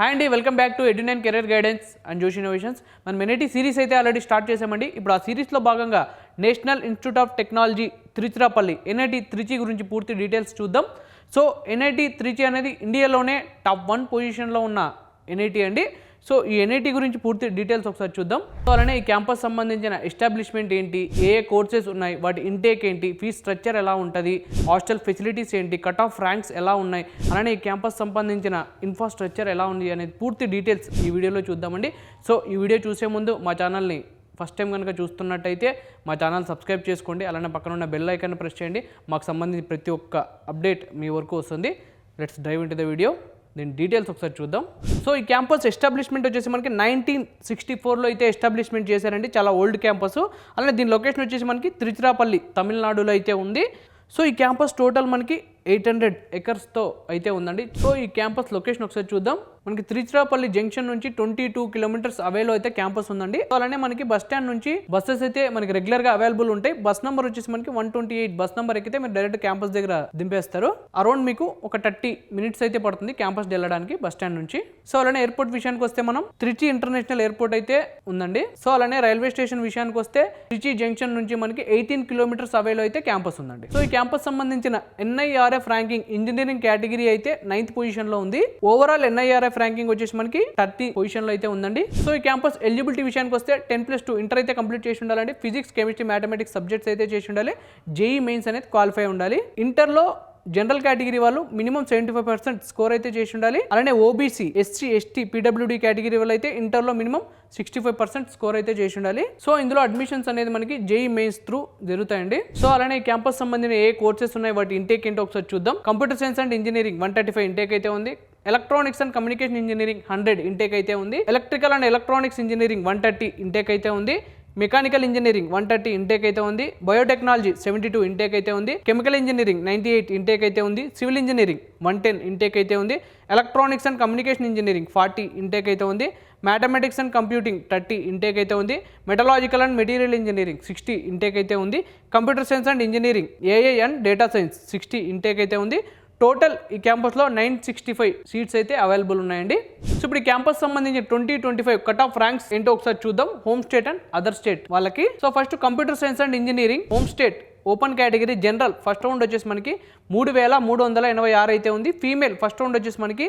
Hi అండి, welcome back to Edunine career guidance and Josh innovations. మనం NIT series అయితే already start చేసామండి. ఇప్పుడు ఆ సిరీస్లో భాగంగా National Institute of Technology Tiruchirappalli NIT Trichy గురించి పూర్తి డీటెయిల్స్ చూద్దాం. సో ఎన్ఐటీ త్రిచి అనేది ఇండియాలోనే టాప్ 1 పొజిషన్లో ఉన్న ఎన్ఐటీ అండి. సో ఈ ఎన్ఐటీ గురించి పూర్తి డీటెయిల్స్ ఒకసారి చూద్దాం. సో అలానే ఈ క్యాంపస్ సంబంధించిన ఎస్టాబ్లిష్మెంట్ ఏంటి, ఏ కోర్సెస్ ఉన్నాయి, వాటి ఇంటేక్ ఏంటి, ఫీజ్ స్ట్రక్చర్ ఎలా ఉంటుంది, హాస్టల్ ఫెసిలిటీస్ ఏంటి, కట్ ఆఫ్ ర్యాంక్స్ ఎలా ఉన్నాయి, అలానే ఈ క్యాంపస్ సంబంధించిన ఇన్ఫ్రాస్ట్రక్చర్ ఎలా ఉంది అనేది పూర్తి డీటెయిల్స్ ఈ వీడియోలో చూద్దామండి. సో ఈ వీడియో చూసే ముందు మా ఛానల్ని ఫస్ట్ టైం కనుక చూస్తున్నట్టయితే మా ఛానల్ సబ్స్క్రైబ్ చేసుకోండి. అలానే పక్కన ఉన్న బెల్ ఐకాన్ ప్రెస్ చేయండి. మాకు సంబంధించి ప్రతి ఒక్క అప్డేట్ మీ వరకు వస్తుంది. Let's dive into the video. దీని డీటెయిల్స్ ఒకసారి చూద్దాం. సో ఈ క్యాంపస్ ఎస్టాబ్లిష్మెంట్ వచ్చేసి మనకి 1964లో అయితే ఎస్టాబ్లిష్మెంట్ చేశారండి. చాలా ఓల్డ్ క్యాంపస్. అలానే దీని లొకేషన్ వచ్చేసి మనకి తిరుచిరాపల్లి తమిళనాడులో అయితే ఉంది. సో ఈ క్యాంపస్ టోటల్ మనకి 800 ఎకర్స్తో అయితే ఉందండి. సో ఈ క్యాంపస్ లొకేషన్ ఒకసారి చూద్దాం. మనకి తిరుచిరాపల్లి జంక్షన్ నుంచి 22 కిలోమీటర్స్ అవేలో అయితే క్యాంపస్ ఉందండి. అలానే మనకి బస్ స్టాండ్ నుంచి బస్సెస్ అయితే మనకి రెగ్యులర్గా అవైలబుల్ ఉంటాయి. బస్ నెంబర్ వచ్చేసి మనకి 128 బస్ నెంబర్ ఎక్కితే మీరు డైరెక్ట్ క్యాంపస్ దగ్గర దింపేస్తారు. అరౌండ్ మీకు ఒక 30 మినిట్స్ అయితే పడుతుంది క్యాంపస్ వెళ్ళడానికి బస్ స్టాండ్ నుంచి. సో అలానే ఎయిర్పోర్ట్ విషయానికి వస్తే మనం త్రిచి ఇంటర్నేషనల్ ఎయిర్పోర్ట్ అయితే ఉందండి. సో అలానే రైల్వే స్టేషన్ విషయానికి వస్తే త్రిచి జంక్షన్ నుంచి మనకి 18 కిలోమీటర్స్ అవేలో అయితే క్యాంపస్ ఉందండి. సో ఈ క్యాంపస్ సంబంధించిన NIRF ర్యాంకింగ్ ఇంజనీరింగ్ కేటగిరీ అయితే 9th పొజిషన్ లో ఉంది. ఓవరాల్ NIRF ర్యాంకింగ్ వచ్చేసి మనకి 30 పొజిషన్ లో అయితే ఉందండి. సో ఈ క్యాంపస్ ఎలిజిబిలిటీ విషయానికి వస్తే 10+2 ఇంటర్ అయితే కంప్లీట్ చేసి ఉండాలండి. ఫిజిక్స్, కెమిస్ట్రీ, మ్యాథమెటిక్స్ సబ్జెక్ట్స్ అయితే చేసి ఉండాలి. JEE మెయిన్స్ అనేది క్వాలిఫై ఉండాలి. ఇంటర్ లో జనరల్ కేటగిరీ వాళ్ళు మినిమం 75% స్కోర్ అయితే చేసి ఉండాలి. అలానే OBC, SC, ST, PWD category వాళ్ళు అయితే ఇంటర్లో మినిమం 65% స్కోర్ అయితే చేసి ఉండాలి. సో ఇందులో అడ్మిషన్స్ అనేది మనకి JEE మెయిన్స్ త్రూ జరుగుతాయండి. సో అలానే క్యాంపస్ సంబంధించిన ఏ కోర్సెస్ ఉన్నాయి, వాటి ఇంటేక్ ఏంటో ఒకసారి చూద్దాం. Computer science and engineering 135 intake అయితే ఉంది. Electronics and communication engineering 100 intake అయితే ఉంది. Electrical and electronics engineering 130 intake అయితే ఉంది. మెకానికల్ ఇంజనీరింగ్ 130 ఇంటేక్ అయితే ఉంది. బయోటెక్నాలజీ 72 ఇంటేక్ అయితే ఉంది. కెమికల్ ఇంజనీరింగ్ 98 ఇంటేక్ అయితే ఉంది. సివిల్ ఇంజనీరింగ్ 110 ఇంటేక్ అయితే ఉంది. Electronics and communication engineering 40 intake అయితే ఉంది. మ్యాథమెటిక్స్ అండ్ కంప్యూటింగ్ 30 ఇంటేక్ అయితే ఉంది. మెటలాజికల్ అండ్ మెటీరియల్ ఇంజనీరింగ్ 60 ఇంటేక్ అయితే ఉంది. Computer science and engineering AI and data science 60 intake అయితే ఉంది. టోటల్ ఈ క్యాంపస్లో 965 సీట్స్ అయితే అవైలబుల్ ఉన్నాయండి. సో ఇప్పుడు ఈ క్యాంపస్ సంబంధించి 2025 కట్ ఆఫ్ ర్యాంక్స్ ఏంటో ఒకసారి చూద్దాం. Home state and other state వాళ్ళకి. So first computer science and engineering home state open category general first round వచ్చేసి మనకి 3386 అయితే ఉంది. ఫీమేల్ ఫస్ట్ రౌండ్ వచ్చేసి మనకి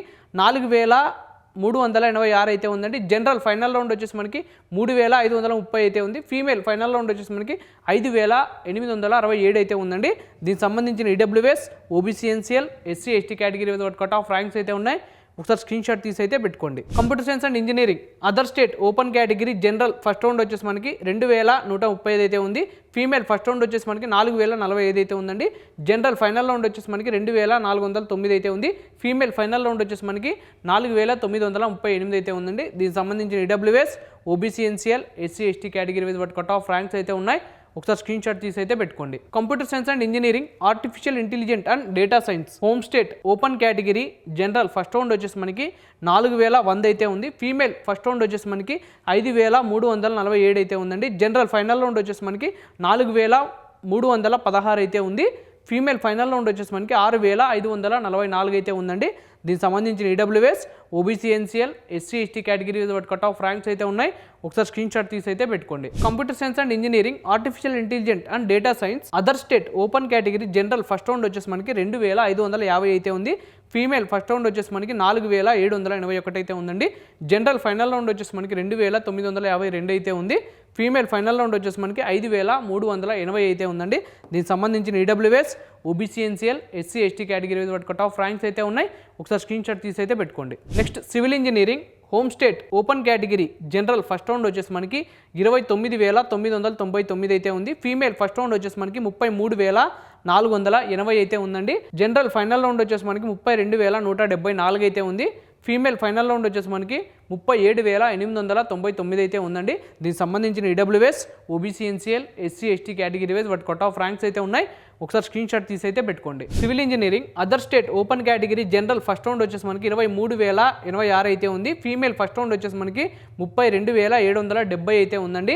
4386 అయితే ఉందండి. జనరల్ ఫైనల్ రౌండ్ వచ్చేసి మనకి 3530 అయితే ఉంది. ఫీమేల్ ఫైనల్ రౌండ్ వచ్చేసి మనకి 5867 అయితే ఉందండి. దీనికి సంబంధించిన EWS, OBC, NCL, SC, ST category cut off ranks అయితే ఉన్నాయి. ఒకసారి స్క్రీన్ షాట్ తీసి అయితే పెట్టుకోండి. Computer science and engineering other state open category general first round వచ్చేసి మనకి 2135 అయితే ఉంది. ఫీమేల్ ఫస్ట్ రౌండ్ వచ్చేసి మనకి 4045 అయితే ఉందండి. జనరల్ ఫైనల్ రౌండ్ వచ్చేసి మనకి 2409 అయితే ఉంది. ఫీమేల్ ఫైనల్ రౌండ్ వచ్చేసి మనకి 4938 అయితే ఉందండి. దీనికి సంబంధించిన EWS, OBC, NCL, SC, ST category cut off ranks అయితే ఉన్నాయి. ఒకసారి స్క్రీన్ షాట్ తీసి అయితే పెట్టుకోండి. Computer science and engineering artificial intelligent and data science home state open category general first round వచ్చేసి మనకి 4100 అయితే ఉంది. ఫీమేల్ ఫస్ట్ రౌండ్ వచ్చేసి మనకి 5347 అయితే ఉందండి. జనరల్ ఫైనల్ రౌండ్ వచ్చేసి మనకి 4316 అయితే ఉంది. ఫీమేల్ ఫైనల్ రౌండ్ వచ్చేసి మనకి 6544 అయితే ఉందండి. దీనికి సంబంధించిన EWS, OBC, NCL, SC, ST category cut off ranks అయితే ఉన్నాయి. ఒకసారి స్క్రీన్ షాట్ తీసి అయితే పెట్టుకోండి. Computer science and engineering artificial intelligent and data science other state open category general first round వచ్చేసి మనకి 2550 అయితే ఉంది. ఫీమేల్ ఫస్ట్ రౌండ్ వచ్చేసి మనకి 4781 అయితే ఉందండి. జనరల్ ఫైనల్ రౌండ్ వచ్చేసి మనకి 2952 అయితే ఉంది. ఫీమేల్ ఫైనల్ రౌండ్ వచ్చేసి మనకి 5380 అయితే ఉందండి. దీనికి సంబంధించిన EWS, OBC, NCL, SC, ST category cut off ranks అయితే ఉన్నాయి. ఒకసారి స్క్రీన్ షాట్ తీసి అయితే పెట్టుకోండి. Next civil engineering home state open category general first round వచ్చేసి మనకి 29999 అయితే ఉంది. ఫీమేల్ ఫస్ట్ రౌండ్ వచ్చేసి మనకి 33480 అయితే ఉందండి. జనరల్ ఫైనల్ రౌండ్ వచ్చేసి మనకి 32174 అయితే ఉంది. ఫీమేల్ ఫైనల్ రౌండ్ వచ్చేసి మనకి 37899 అయితే ఉందండి. దీనికి సంబంధించిన EWS, OBC, NCL, SC, ST category cut off ranks అయితే ఉన్నాయి. ఒకసారి స్క్రీన్ షాట్ తీసి అయితే పెట్టుకోండి. Civil engineering other state open category general first round వచ్చేసి మనకి 23086 అయితే ఉంది. ఫీమేల్ ఫస్ట్ రౌండ్ వచ్చేసి మనకి 32770 అయితే ఉందండి.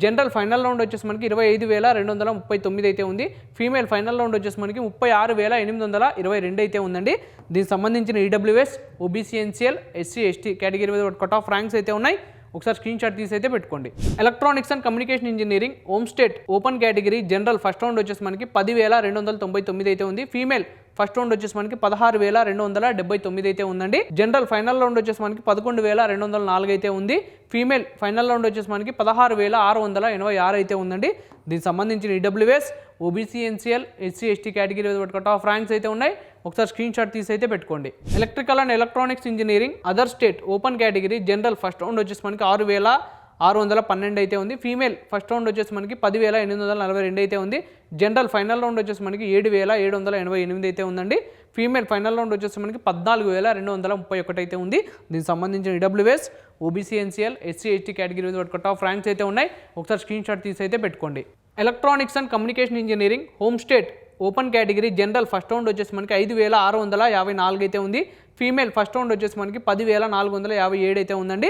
జనరల్ ఫైనల్ రౌండ్ వచ్చేసి మనకి 25,239 అయితే ఉంది. ఫీమేల్ ఫైనల్ రౌండ్ వచ్చేసి మనకి 36,822 అయితే ఉందండి. దీనికి సంబంధించిన EWS, OBC, NCL, SC, ST category మీద కట్ ఆఫ్ ర్యాంక్స్ అయితే ఉన్నాయి. ఒకసారి స్క్రీన్ షాట్ తీసి అయితే పెట్టుకోండి. Electronics and communication engineering home state open category general first round వచ్చేసి మనకి 10,299 అయితే ఉంది. ఫీమేల్ ఫస్ట్ రౌండ్ వచ్చేసి మనకి 16,279 అయితే ఉందండి. జనరల్ ఫైనల్ రౌండ్ వచ్చేసి మనకి 11,204 అయితే ఉంది. ఫీమేల్ ఫైనల్ రౌండ్ వచ్చేసి మనకి 16,686 అయితే ఉందండి. దీనికి సంబంధించిన EWS, OBC, NCL, SC, ST category cut off ranks అయితే ఉన్నాయి. ఒకసారి స్క్రీన్ షాట్ తీసి అయితే పెట్టుకోండి. Electrical and electronics engineering other state open category general first round వచ్చేసి మనకి 6,612 అయితే ఉంది. ఫీమేల్ ఫస్ట్ రౌండ్ వచ్చేసి మనకి 10,842 అయితే ఉంది. జనరల్ ఫైనల్ రౌండ్ వచ్చేసి మనకి 7,788 అయితే ఉందండి. ఫీమేల్ ఫైనల్ రౌండ్ వచ్చేసి మనకి 14,231 అయితే ఉంది. దీనికి సంబంధించిన EWS, OBC, NCL, SC, ST category cut off ranks అయితే ఉన్నాయి. ఒకసారి స్క్రీన్ షాట్ తీసి అయితే పెట్టుకోండి. Electronics and communication engineering home state open category general first round వచ్చేసి మనకి 5,654 అయితే ఉంది. ఫీమేల్ ఫస్ట్ రౌండ్ వచ్చేసి మనకి 10,457 అయితే ఉందండి.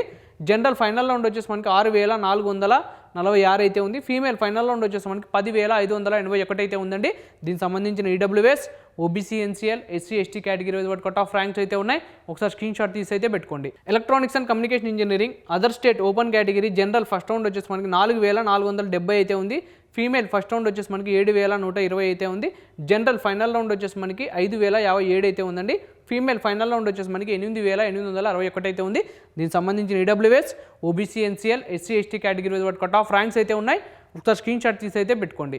జనరల్ ఫైనల్ రౌండ్ వచ్చేసి మనకి 6,446 అయితే ఉంది. ఫీమేల్ ఫైనల్ రౌండ్ వచ్చేసి మనకి 10,581 అయితే ఉందండి. దీనికి సంబంధించిన EWS, OBC, NCL, SC, ST category cut off ranks అయితే ఉన్నాయి. ఒకసారి స్క్రీన్ షాట్ తీసి అయితే పెట్టుకోండి. Electronics and communication engineering other state open category general first round వచ్చేసి మనకి 4,470 అయితే ఉంది. ఫీమేల్ ఫస్ట్ రౌండ్ వచ్చేసి మనకి 7,120 అయితే ఉంది. జనరల్ ఫైనల్ రౌండ్ వచ్చేసి మనకి 5,057 అయితే ఉందండి. ఫీమేల్ ఫైనల్ రౌండ్ వచ్చేసి మనకి 8,861 అయితే ఉంది. దీనికి సంబంధించిన EWS, OBC, NCL, SC, ST category cut off ranks అయితే ఉన్నాయి. ఒకసారి స్క్రీన్ షాట్ తీసి అయితే పెట్టుకోండి.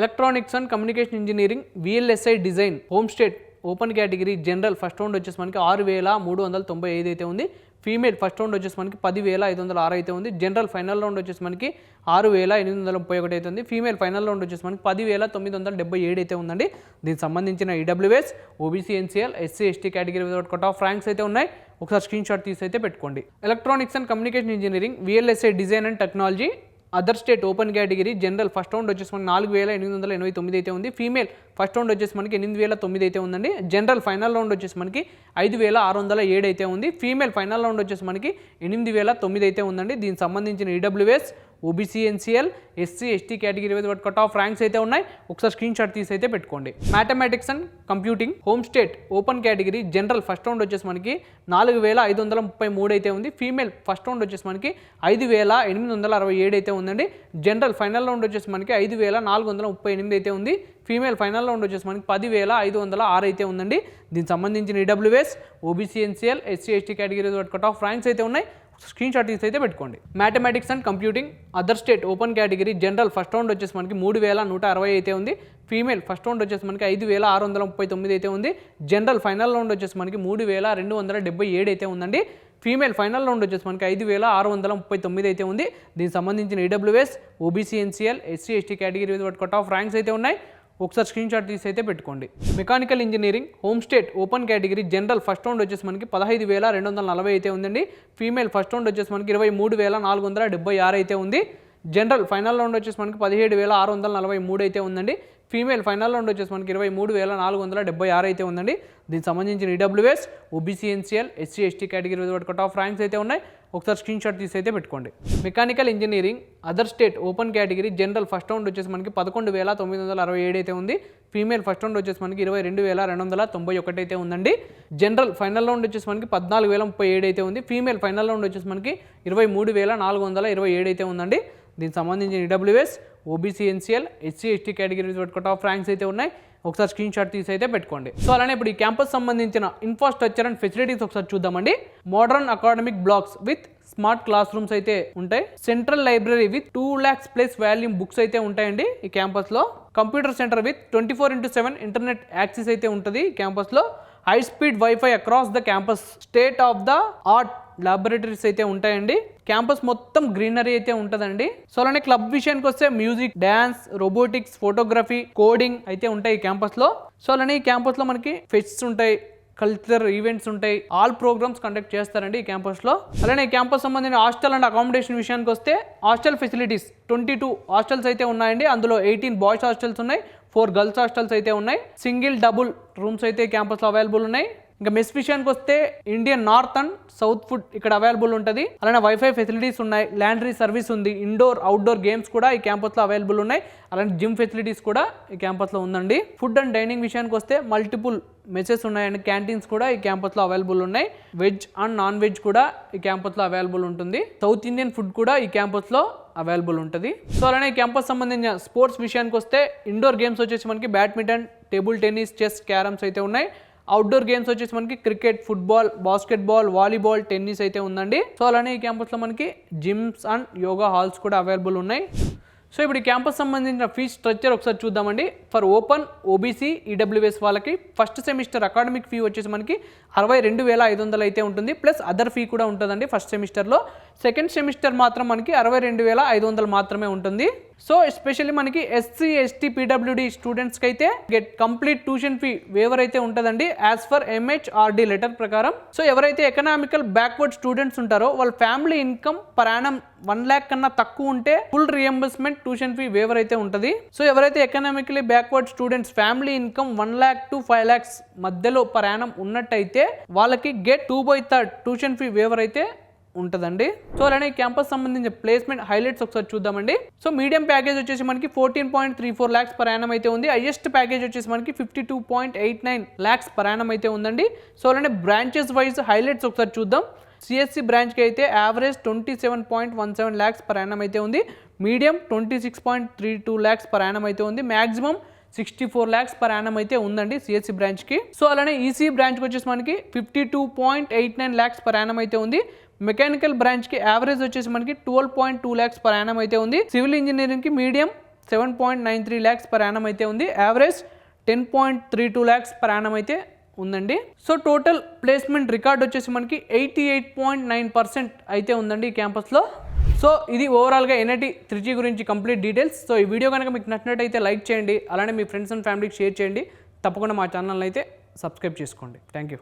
Electronics and communication engineering VLSI design home state open category general first round వచ్చేసి మనకి 6,395 అయితే ఉంది. ఫీమేల్ ఫస్ట్ రౌండ్ వచ్చేసి మనకి 10,506 అయితే ఉంది. జనరల్ ఫైనల్ రౌండ్ వచ్చేసి మనకి 6,831 అయితే ఉంది. ఫీమేల్ ఫైనల్ రౌండ్ వచ్చేసి మనకి 10,977 అయితే ఉందండి. దీనికి సంబంధించిన EWS, OBC, NCL, SC, ST category cut off ranks అయితే ఉన్నాయి. ఒకసారి స్క్రీన్ షాట్ తీసి అయితే పెట్టుకోండి. Electronics and communication engineering VLSI design and technology other state open category general first round వచ్చేసి మనకి 4,889 అయితే ఉంది. ఫీమేల్ ఫస్ట్ రౌండ్ వచ్చేసి మనకి 8,009 అయితే ఉందండి. జనరల్ ఫైనల్ రౌండ్ వచ్చేసి మనకి 5,607 అయితే ఉంది. ఫీమేల్ ఫైనల్ రౌండ్ వచ్చేసి మనకి 8,009 అయితే ఉందండి. దీనికి సంబంధించిన EWS, OBC, NCL, SC, ST category cut off ranks అయితే ఉన్నాయి. ఒకసారి స్క్రీన్ షాట్ తీసి అయితే పెట్టుకోండి. Mathematics and computing home state open category general first round వచ్చేసి మనకి 4,533 అయితే ఉంది. ఫీమేల్ ఫస్ట్ రౌండ్ వచ్చేసి మనకి 5,867 అయితే ఉందండి. జనరల్ ఫైనల్ రౌండ్ వచ్చేసి మనకి 5,438 అయితే ఉంది. ఫీమేల్ ఫైనల్ రౌండ్ వచ్చేసి మనకి 10,506 అయితే ఉందండి. దీనికి సంబంధించిన EWS, OBC, NCL, SC, ST category cut off ranks అయితే ఉన్నాయి. స్క్రీన్ షాట్ తీసి అయితే పెట్టుకోండి. Mathematics and computing other state open category general first round వచ్చేసి మనకి 3,160 అయితే ఉంది. ఫీమేల్ ఫస్ట్ రౌండ్ వచ్చేసి మనకి 5,639 అయితే ఉంది. జనరల్ ఫైనల్ రౌండ్ వచ్చేసి మనకి 3,277 అయితే ఉందండి. ఫీమేల్ ఫైనల్ రౌండ్ వచ్చేసి మనకి 5,639 అయితే ఉంది. దీనికి సంబంధించిన EWS, OBC, NCL, SC, ST category cut off ranks అయితే ఉన్నాయి. ఒకసారి స్క్రీన్ షాట్ తీసి అయితే పెట్టుకోండి. Mechanical engineering home state open category general first round వచ్చేసి మనకి 15,240 అయితే ఉందండి. ఫీమేల్ ఫస్ట్ రౌండ్ వచ్చేసి మనకి 23,476 అయితే ఉంది. జనరల్ ఫైనల్ రౌండ్ వచ్చేసి మనకి 17,643 అయితే ఉందండి. ఫీమేల్ ఫైనల్ రౌండ్ వచ్చేసి మనకి 23,476 అయితే ఉందండి. దీనికి సంబంధించిన EWS, OBC, NCL, SC, ST category cut off ranks అయితే ఉన్నాయి. ఒకసారి స్క్రీన్ షాట్ తీసి అయితే పెట్టుకోండి. Mechanical engineering other state open category general first round వచ్చేసి మనకి 11,967 అయితే ఉంది. ఫీమేల్ ఫస్ట్ రౌండ్ వచ్చేసి మనకి 22,291 అయితే ఉందండి. జనరల్ ఫైనల్ రౌండ్ వచ్చేసి మనకి 14,037 అయితే ఉంది. ఫీమేల్ ఫైనల్ రౌండ్ వచ్చేసి మనకి 23,427 అయితే ఉందండి. దీనికి సంబంధించిన EWS, OBC, NCL, SC, ST category cut off ranks అయితే ఉన్నాయి. ఒకసారి స్క్రీన్ షాట్ తీసి అయితే పెట్టుకోండి. సో అలానే ఇప్పుడు ఈ క్యాంపస్ సంబంధించిన ఇన్ఫ్రాస్ట్రక్చర్ అండ్ ఫెసిలిటీస్ ఒకసారి చూద్దామండి. Modern academic blocks with smart class rooms అయితే ఉంటాయి. Central library with 2 lakhs plus volume books అయితే ఉంటాయండి ఈ క్యాంపస్ లో. Computer centre with 24/7 internet access అయితే ఉంటుంది క్యాంపస్ లో. High speed wifi across the campus. State of the art laboratories అయితే ఉంటాయండి. క్యాంపస్ మొత్తం గ్రీనరీ అయితే ఉంటుందండి. సో అలానే క్లబ్ విషయానికి వస్తే music, dance, robotics, photography, coding అయితే ఉంటాయి ఈ క్యాంపస్ లో. సో అలానే ఈ క్యాంపస్ లో మనకి ఫెస్ట్స్ ఉంటాయి, కల్చరల్ ఈవెంట్స్ ఉంటాయి, ఆల్ ప్రోగ్రామ్స్ కండక్ట్ చేస్తారండి ఈ క్యాంపస్ లో. అలానే ఈ క్యాంపస్ సంబంధించిన హాస్టల్ అండ్ అకామిడేషన్ విషయానికి వస్తే హాస్టల్ ఫెసిలిటీస్ 22 హాస్టల్స్ అయితే ఉన్నాయండి. అందులో 18 బాయ్స్ హాస్టల్స్ ఉన్నాయి, 4 గర్ల్స్ హాస్టల్స్ అయితే ఉన్నాయి. సింగిల్ డబుల్ రూమ్స్ అయితే క్యాంపస్ లో అవైలబుల్ ఉన్నాయి. ఇంకా మెస్ విషయానికి వస్తే Indian north and south food ఇక్కడ అవైలబుల్ ఉంటుంది. అలానే వైఫై ఫెసిలిటీస్ ఉన్నాయి, ల్యాండ్రీ సర్వీస్ ఉంది, ఇండోర్ అవుట్డోర్ గేమ్స్ కూడా ఈ క్యాంపస్లో అవైలబుల్ ఉన్నాయి. అలానే జిమ్ ఫెసిలిటీస్ కూడా ఈ క్యాంపస్లో ఉందండి. ఫుడ్ అండ్ డైనింగ్ విషయానికి వస్తే మల్టిపుల్ మెసెస్ ఉన్నాయండి, క్యాంటీన్స్ కూడా ఈ క్యాంపస్లో అవైలబుల్ ఉన్నాయి. వెజ్ అండ్ నాన్ వెజ్ కూడా ఈ క్యాంపస్లో అవైలబుల్ ఉంటుంది. సౌత్ ఇండియన్ ఫుడ్ కూడా ఈ క్యాంపస్లో అవైలబుల్ ఉంటుంది. సో అలానే ఈ క్యాంపస్ సంబంధించిన స్పోర్ట్స్ విషయానికి వస్తే ఇండోర్ గేమ్స్ వచ్చేసి మనకి badminton, table tennis, chess, carroms అయితే ఉన్నాయి. అవుట్డోర్ గేమ్స్ వచ్చేసి మనకి cricket, football, basketball, volleyball, tennis అయితే ఉందండి. సో అలానే ఈ క్యాంపస్లో మనకి జిమ్స్ అండ్ యోగా హాల్స్ కూడా అవైలబుల్ ఉన్నాయి. సో ఇప్పుడు ఈ క్యాంపస్ సంబంధించిన ఫీ స్ట్రక్చర్ ఒకసారి చూద్దామండి. ఫర్ ఓపెన్, ఓబీసీ, ఈడబ్ల్యూఎస్ వాళ్ళకి ఫస్ట్ సెమిస్టర్ అకాడమిక్ ఫీ వచ్చేసి మనకి 62,500 అయితే ఉంటుంది. ప్లస్ అదర్ ఫీ కూడా ఉంటుందండి ఫస్ట్ సెమిస్టర్లో. సెకండ్ సెమిస్టర్ మాత్రం మనకి 62,500 మాత్రమే ఉంటుంది. సో ఎస్పెషల్లీ మనకి ఎస్సీ, ఎస్టీ, పీడబ్ల్యూడి స్టూడెంట్స్కి అయితే get complete tuition fee waiver అయితే ఉంటుందండి యాజ్ ఫర్ ఎంహెచ్ఆర్డి లెటర్ ప్రకారం. సో ఎవరైతే ఎకనామికల్ బ్యాక్వర్డ్ స్టూడెంట్స్ ఉంటారో వాళ్ళ family income per annum 1 lakh కన్నా తక్కువ ఉంటే full reimbursement tuition fee waiver అయితే ఉంటుంది. సో ఎవరైతే economically backward students family income 1 lakh to 5 lakhs మధ్యలో పర్ యానం ఉన్నట్టయితే వాళ్ళకి గెట్ 2/3 ట్యూషన్ ఫీ వేవర్ అయితే ఉంటుందండి. సో అలానే క్యాంపస్ సంబంధించిన ప్లేస్మెంట్ హైలైట్స్ ఒకసారి చూద్దామండి. సో మీడియం ప్యాకేజ్ వచ్చేసి మనకి 14.34 lakhs పర్ యానం అయితే ఉంది. హైయెస్ట్ ప్యాకేజ్ వచ్చేసి మనకి 52.89 lakhs పర్ యానం అయితే ఉందండి. సో అలానే బ్రాంచెస్ వైజ్ హైలైట్స్ ఒకసారి చూద్దాం. సిఎస్సి బ్రాంచ్కి అయితే యావరేజ్ 27.17 lakhs పర్ యానం అయితే ఉంది. మీడియం 26.32 lakhs పర్ యానం అయితే ఉంది. మ్యాక్సిమం 64 lakhs పర్ యానం అయితే ఉందండి సిఎస్సి బ్రాంచ్కి. సో అలానే ఈసీ బ్రాంచ్కి వచ్చేసి మనకి 52.89 lakhs పర్ యానం అయితే ఉంది. మెకానికల్ బ్రాంచ్కి యావరేజ్ వచ్చేసి మనకి 12.2 lakhs పర్ యానం అయితే ఉంది. సివిల్ ఇంజనీరింగ్కి మీడియం 7.93 lakhs పర్ యానం అయితే ఉంది. యావరేజ్ 10.32 lakhs పర్ యానం అయితే ఉందండి. సో టోటల్ ప్లేస్మెంట్ రికార్డ్ వచ్చేసి మనకి 88.9% అయితే ఉందండి ఈ క్యాంపస్లో. సో ఇది ఓవరాల్గా ఎన్ఐటి 3G గురించి కంప్లీట్ డీటెయిల్స్. సో ఈ వీడియో కనుక మీకు నచ్చినట్టయితే లైక్ చేయండి, అలానే మీ ఫ్రెండ్స్ అండ్ ఫ్యామిలీకి షేర్ చేయండి. తప్పకుండా మా ఛానల్ అయితే సబ్స్క్రైబ్ చేసుకోండి. Thank you.